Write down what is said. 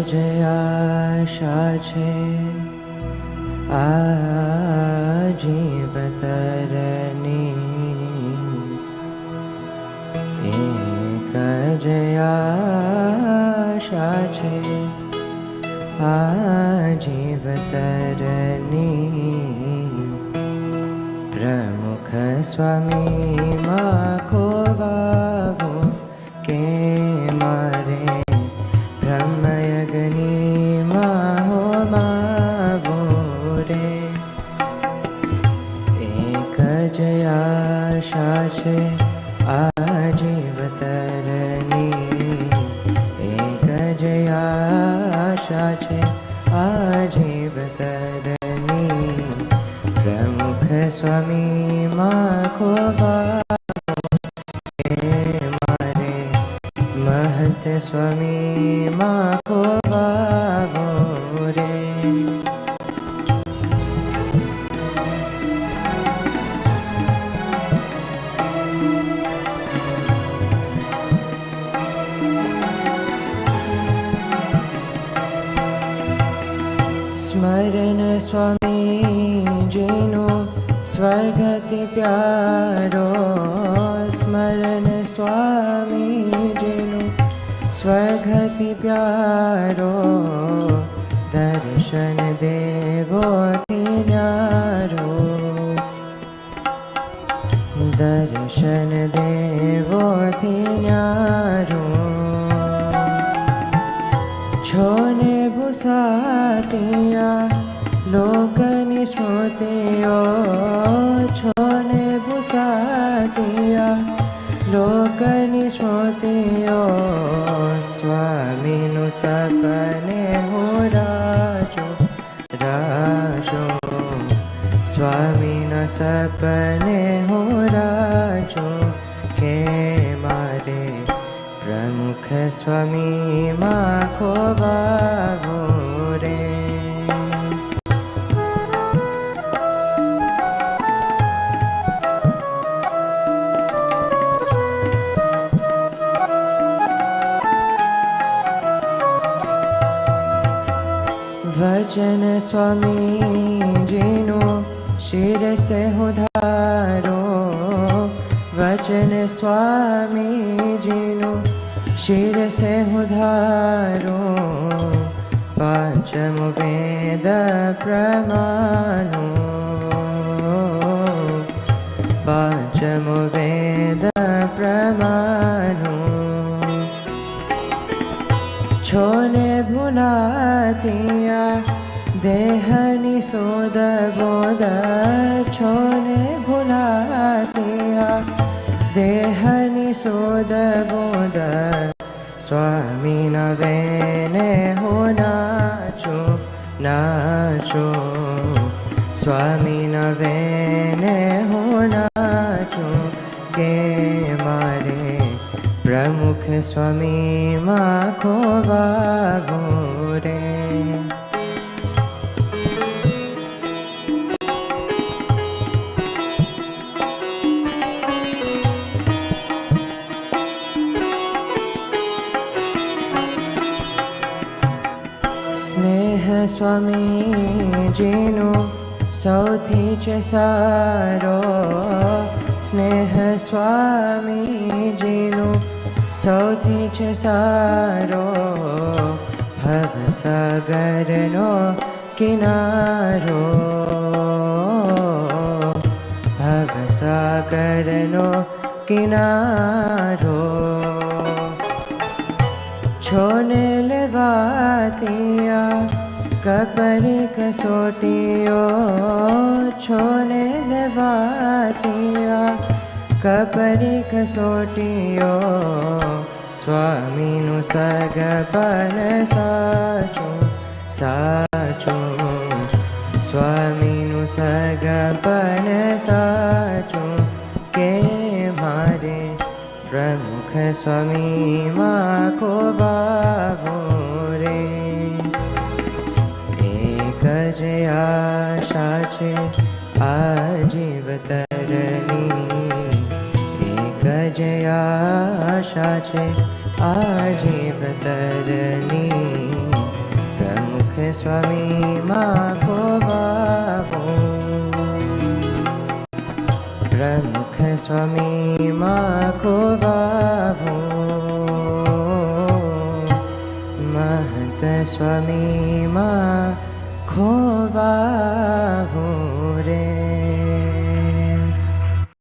જ આશા છે આ જીવતરની, એક જ આશા છે આ જીવતરની, પ્રમુખ સ્વામીમાં ખોવાવો કે મારે બ્રહ્મયજ્ઞમાં હોમાવો રે. એક જ આશા છે આ જીવતરની, એક જ આશા છે આ જીવતરની, પ્રમુખ સ્વામીમાં ખોવાવો મારે મહંત સ્વામીમાં ખોવાવો રે. સ્મરણ સ્વામીજીનું સ્વર્ગતિ પ્યારો, સ્મરણ સ્વામીજીનું સ્વર્ગતિ પ્યારો, દર્શન દેવોથી ન્યારો, દર્શન દેવોથી ન્યારો. છોને ભૂસાતિયા લોકની સ્મૃતિઓ, છોને ભૂસાતિયા લોકની સ્મૃતિઓ, સ્વામીનું સપને હું રાજો રાજો, સ્વામીના સપને હું રાજો કે મારે પ્રમુખ સ્વામીમાં ખોવાવો રે. વચન સ્વામીજીનું શિરસે હું ધારો, વચન સ્વામીજીનું શિરસે હું ધારો, પાંચમ વેદ પ્રમાણો, પાંચમ વેદ પ્રમાણો. છોને ભૂલાતિયા દેહની સોદ બોદ, છોને ભૂલાતિયા દેહની સોદ બોદ, સ્વામીના વેને હું નાચું નાચું, સ્વામીના વેને હું નાચું કે મારે પ્રમુખ સ્વામીમાં ખોવાવો રે. સ્નેહ સ્વામીજીનું સૌથી જ સારો, સ્નેહ સ્વામીજીનું સૌથી જ સારો, ભવસાગરનો કિનારો, ભવસાગરનો કિનારો. છોને લેવાતિયા કપરી કસોટીઓ, છોને લેવાતિયા કપરી કસોટીઓ, સ્વામીનું સગપન સાચું સાચું, સ્વામીનું સગપન સાચું કે મારે પ્રમુખ સ્વામીમાં ખોવાવો રે. એક જ આશા છે આ જીવતરની, એક જ આશા છે આ જીવતરની, સ્વામીમાં ખોવાવું, પ્રમુખ સ્વામીમાં ખોવાવું, મહંત સ્વામીમાં ખોવાવું રે.